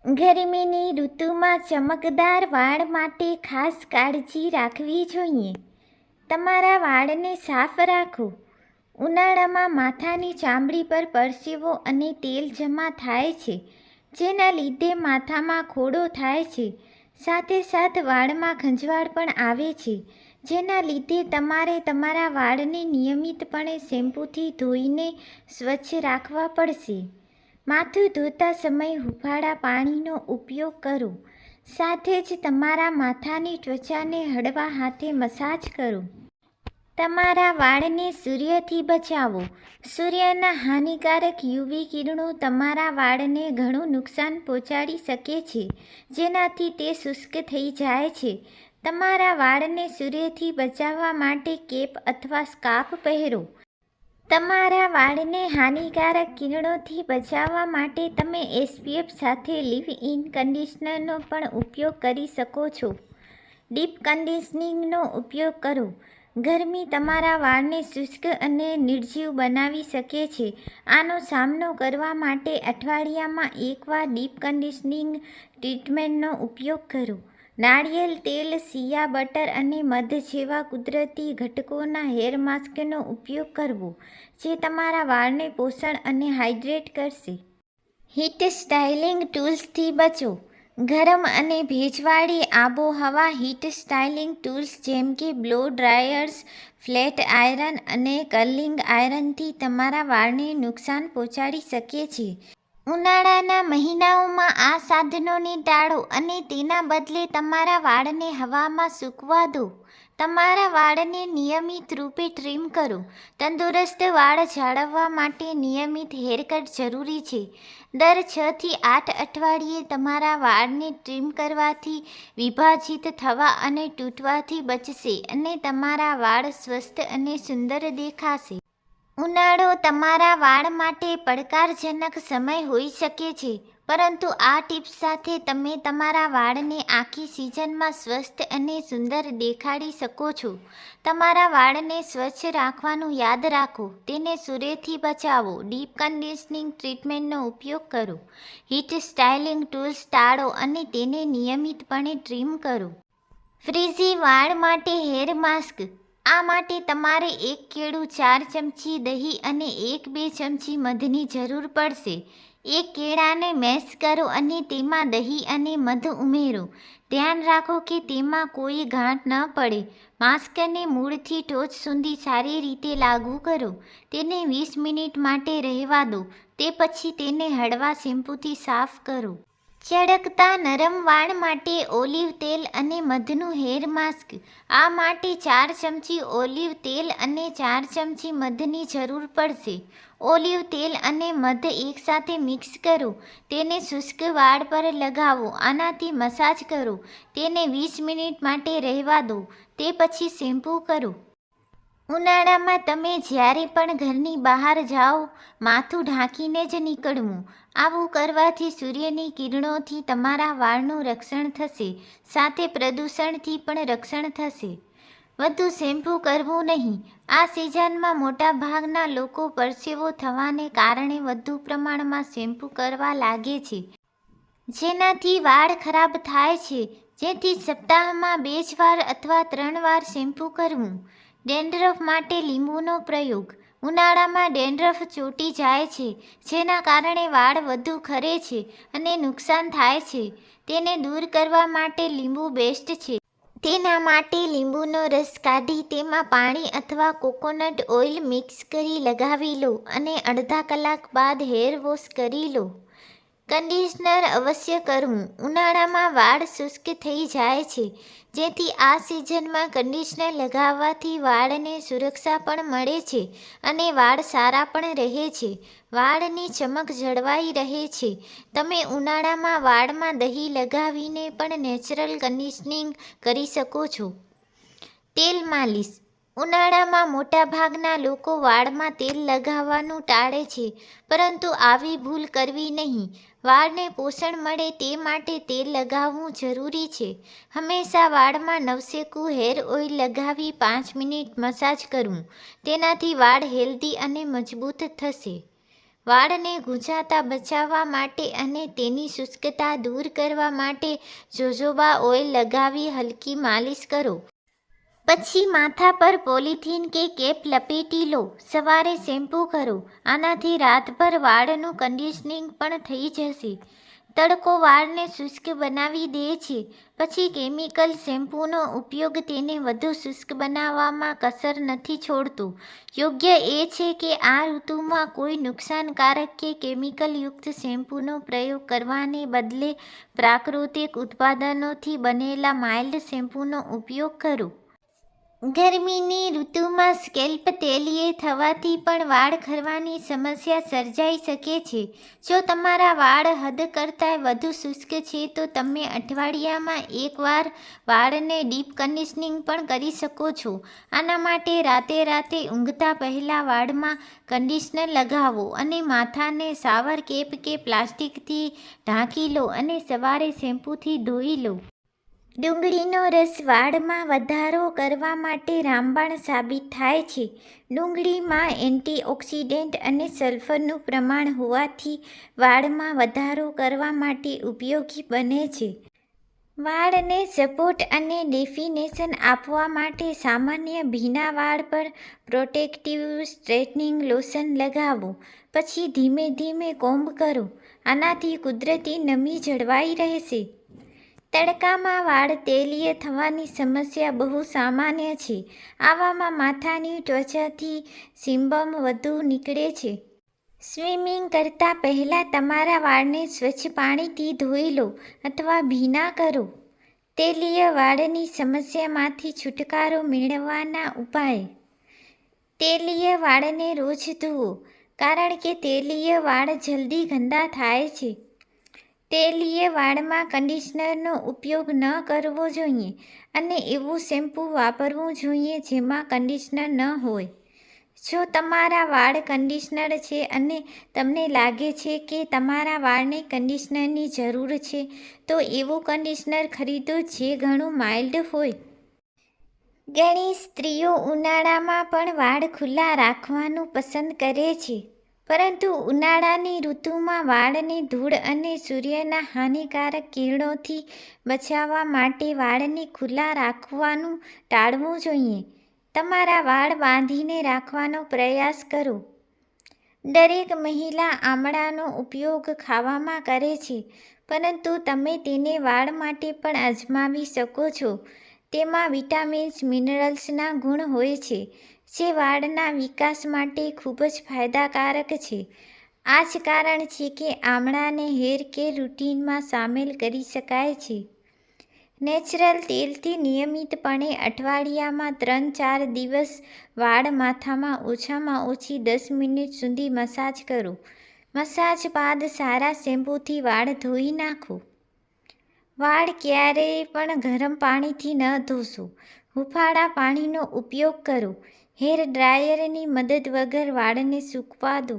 ગરમીની ઋતુમાં ચમકદાર વાળ માટે ખાસ કાળજી રાખવી જોઈએ. તમારા વાળને સાફ રાખો. ઉનાળામાં માથાની ચામડી પર પરસેવો અને તેલ જમા થાય છે, જેના લીધે માથામાં ખોડો થાય છે. સાથે સાથ વાળમાં ખંજવાળ પણ આવે છે, જેના લીધે તમારે તમારા વાળને નિયમિતપણે શેમ્પૂથી ધોઈને સ્વચ્છ રાખવા પડશે. માથું ધોતા સમયે હૂંફાળા પાણીનો ઉપયોગ કરો. સાથે જ તમારા માથાની ત્વચાને હળવા હાથે મસાજ કરો. તમારા વાળને સૂર્યથી બચાવો. સૂર્યના હાનિકારક યુવી કિરણો તમારા વાળને ઘણું નુકસાન પહોંચાડી શકે છે, જેનાથી તે શુષ્ક થઈ જાય છે. તમારા વાળને સૂર્યથી બચાવવા માટે કેપ અથવા સ્કાર્ફ પહેરો. તમારા વાળને હાનિકારક કિરણોથી બચાવવા માટે તમે એસપીએફ સાથે લીવ-ઇન કન્ડિશનરનો પણ ઉપયોગ કરી શકો છો. ડીપ કન્ડિશનિંગનો ઉપયોગ કરો. ગરમી તમારા વાળને શુષ્ક અને નિર્જીવ બનાવી શકે છે. આનો સામનો કરવા માટે અઠવાડિયામાં એકવાર ડીપ કન્ડિશનિંગ ટ્રીટમેન્ટનો ઉપયોગ કરો. નાળિયેર તેલ, શિયા બટર અને મધ જેવા કુદરતી ઘટકોના હેર માસ્કનો ઉપયોગ કરવો, જે તમારા વાળને પોષણ અને હાઇડ્રેટ કરશે. હીટ સ્ટાઇલિંગ ટૂલ્સથી બચો. ગરમ અને ભેજવાળી આબોહવા હીટ સ્ટાઇલિંગ ટૂલ્સ જેમ કે બ્લો ડ્રાયર્સ, ફ્લેટ આયરન અને કર્લિંગ આયરનથી તમારા વાળને નુકસાન પહોંચાડી શકે છે. ઉનાળાના મહિનાઓમાં આ સાધનોને ટાળો અને તેના બદલે તમારા વાળને હવામાં સૂકવા દો. તમારા વાળને નિયમિત રૂપે ટ્રીમ કરો. તંદુરસ્ત વાળ જાળવવા માટે નિયમિત હેરકટ જરૂરી છે. દર 6 થી 8 અઠવાડિયે તમારા વાળને ટ્રીમ કરવાથી વિભાજિત થવા અને તૂટવાથી બચશે અને તમારા વાળ સ્વસ્થ અને સુંદર દેખાશે. ઉનાળો તમારા વાળ માટે પડકારજનક સમય હોઈ શકે છે, પરંતુ આ ટિપ્સ સાથે તમે તમારા વાળને આખી સિઝનમાં સ્વસ્થ અને સુંદર દેખાડી શકો છો. તમારા વાળને સ્વચ્છ રાખવાનું યાદ રાખો. તેને સૂર્યથી બચાવો. ડીપ કન્ડિશનિંગ ટ્રીટમેન્ટનો ઉપયોગ કરો. હીટ સ્ટાઇલિંગ ટૂલ્સ ટાળો અને તેને નિયમિતપણે ટ્રીમ કરો. ફ્રીઝી વાળ માટે હેર માસ્ક. આ માટે તમારે 1 કેળું, 4 ચમચી દહીં અને 1-2 ચમચી મધની જરૂર પડશે. એક કેળાને મેશ કરો અને તેમાં દહીં અને મધ ઉમેરો. ધ્યાન રાખો કે તેમાં કોઈ ગાંઠ ન પડે. માસ્કને મૂળથી ટોચ સુધી સારી રીતે લાગુ કરો. તેને 20 મિનિટ માટે રહેવા દો. તે પછી તેને હળવા શેમ્પૂથી સાફ કરો. ચળકતા નરમ વાળ માટે ઓલિવ તેલ અને મધનું હેર માસ્ક. આ માટે 4 ચમચી ઓલિવ તેલ અને 4 ચમચી મધની જરૂર પડશે. ઓલિવ તેલ અને મધ એકસાથે મિક્સ કરો. તેને શુષ્ક વાળ પર લગાવો. આનાથી મસાજ કરો. તેને 20 મિનિટ માટે રહેવા દો. તે પછી શેમ્પૂ કરો. ઉનાળામાં તમે જ્યારે પણ ઘરની બહાર જાઓ, માથું ઢાંકીને જ નીકળવું. આવું કરવાથી સૂર્યની કિરણોથી તમારા વાળનું રક્ષણ થશે, સાથે પ્રદૂષણથી પણ રક્ષણ થશે. વધુ શેમ્પૂ કરવું નહીં. આ સિઝનમાં મોટાભાગના લોકો પરસેવો થવાને કારણે વધુ પ્રમાણમાં શેમ્પૂ કરવા લાગે છે, જેનાથી વાળ ખરાબ થાય છે. જેથી સપ્તાહમાં 2 વાર અથવા 3 વાર શેમ્પૂ કરવું. ડેન્ડ્રફ માટે લીંબુનો પ્રયોગ. ઉનાળામાં ડેન્ડ્રફ ચોંટી જાય છે, જેના કારણે વાળ વધુ ખરે છે અને નુકસાન થાય છે. તેને દૂર કરવા માટે લીંબુ બેસ્ટ છે. તેના માટે લીંબુનો રસ કાઢી તેમાં પાણી અથવા કોકોનટ ઓઇલ મિક્સ કરી લગાવી લો અને અડધા કલાક બાદ હેર વોશ કરી લો. કન્ડિશનર અવશ્ય કરવું. ઉનાળામાં વાળ શુષ્ક થઈ જાય છે, જેથી આ સિઝનમાં કન્ડિશનર લગાવવાથી વાળને સુરક્ષા પણ મળે છે અને વાળ સારા પણ રહે છે. વાળની ચમક જળવાઈ રહે છે. તમે ઉનાળામાં વાળમાં દહીં લગાવીને પણ નેચરલ કન્ડિશનિંગ કરી શકો છો. તેલ માલિશ. ઉનાળામાં મોટાભાગના લોકો વાળમાં તેલ લગાવવાનું ટાળે છે, પરંતુ આવી ભૂલ કરવી નહીં. વાળને પોષણ મળે તે માટે તેલ લગાવવું જરૂરી છે. હંમેશા વાળમાં નવશેકું હેર ઓઇલ લગાવી 5 મિનિટ મસાજ કરવું. તેનાથી વાળ હેલ્ધી અને મજબૂત થશે. વાળને ગૂંજાતા બચાવવા માટે અને તેની શુષ્કતા દૂર કરવા માટે જોજોબા ઓઇલ લગાવી હલકી માલિશ કરો. પછી માથા પર પોલિથીન કે કેપ લપેટી લો. સવારે શેમ્પૂ કરો. આનાથી રાતભર વાળનું કન્ડિશનિંગ પણ થઈ જશે. તડકો વાળને શુષ્ક બનાવી દે છે. પછી કેમિકલ શેમ્પૂનો ઉપયોગ તેને વધુ શુષ્ક બનાવવામાં કસર નથી છોડતું. યોગ્ય એ છે કે આ ઋતુમાં કોઈ નુકસાનકારક કે કેમિકલયુક્ત શેમ્પૂનો પ્રયોગ કરવાને બદલે પ્રાકૃતિક ઉત્પાદનોથી બનેલા માઇલ્ડ શેમ્પૂનો ઉપયોગ કરો. ગરમીની ઋતુમાં સ્કેલ્પ તેલીય થવાથી પણ વાળ ખરવાની સમસ્યા સર્જાઈ શકે છે. જો તમારા વાળ હદ કરતાં વધુ શુષ્ક છે તો તમે અઠવાડિયામાં એકવાર વાળને ડીપ કન્ડિશનિંગ પણ કરી શકો છો. આના માટે રાતે ઊંઘતા પહેલાં વાળમાં કન્ડિશનર લગાવો અને માથાને શાવર કેપ કે પ્લાસ્ટિકથી ઢાંકી લો અને સવારે શેમ્પૂથી ધોઈ લો. ડુંગળીનો રસ વાળમાં વધારો કરવા માટે રામબાણ સાબિત થાય છે. ડુંગળીમાં એન્ટીઓક્સિડન્ટ અને સલ્ફરનું પ્રમાણ હોવાથી વાળમાં વધારો કરવા માટે ઉપયોગી બને છે. વાળને સપોર્ટ અને ડેફિનેશન આપવા માટે સામાન્ય ભીના વાળ પર પ્રોટેક્ટિવ સ્ટ્રેટનિંગ લોશન લગાવો. પછી ધીમે ધીમે કોમ્બ કરો. આનાથી કુદરતી નમી જળવાઈ રહેશે. તડકામાં વાળ તેલીય થવાની સમસ્યા બહુ સામાન્ય છે. આવામાં માથાની ત્વચાથી સિબમ વધુ નીકળે છે. સ્વિમિંગ કરતાં પહેલાં તમારા વાળને સ્વચ્છ પાણીથી ધોઈ લો અથવા ભીના કરો. તેલીય વાળની સમસ્યામાંથી છુટકારો મેળવવાના ઉપાય. તેલીય વાળને રોજ ધુઓ, કારણ કે તેલીય વાળ જલ્દી ગંદા થાય છે. તેલીય વાળમાં કન્ડિશનરનો ઉપયોગ ન કરવો જોઈએ અને એવું શેમ્પૂ વાપરવું જોઈએ જેમાં કન્ડિશનર ન હોય. જો તમારા વાળ કન્ડિશનર છે અને તમને લાગે છે કે તમારા વાળને કન્ડિશનરની જરૂર છે, તો એવું કન્ડિશનર ખરીદો જે ઘણું માઇલ્ડ હોય. ઘણી સ્ત્રીઓ ઉનાળામાં પણ વાળ ખુલ્લા રાખવાનું પસંદ કરે છે. પરંતુ ઉનાળાની ઋતુમાં વાળને ધૂળ અને સૂર્યના હાનિકારક કિરણોથી બચાવવા માટે વાળને ખુલ્લા રાખવાનું ટાળવું જોઈએ. તમારા વાળ બાંધીને રાખવાનો પ્રયાસ કરો. દરેક મહિલા આમળાનો ઉપયોગ ખાવામાં કરે છે, પરંતુ તમે તેને વાળ માટે પણ અજમાવી શકો છો. તેમાં વિટામિન્સ, મિનરલ્સના ગુણ હોય છે જે વાળના વિકાસ માટે ખૂબ જ ફાયદાકારક છે. આ જ કારણ છે કે આમળાને હેર કેર રૂટીનમાં સામેલ કરી શકાય છે. નેચરલ તેલથી નિયમિતપણે અઠવાડિયામાં 3-4 દિવસ વાળ માથામાં ઓછામાં ઓછી 10 મિનિટ સુધી મસાજ કરો. મસાજ બાદ સારા શેમ્પૂથી વાળ ધોઈ નાખો. વાળ ક્યારેય પણ ગરમ પાણીથી ન ધોશો. હૂંફાળા પાણીનો ઉપયોગ કરો. હેર ડ્રાયરની મદદ વગર વાળને સૂકવા દો.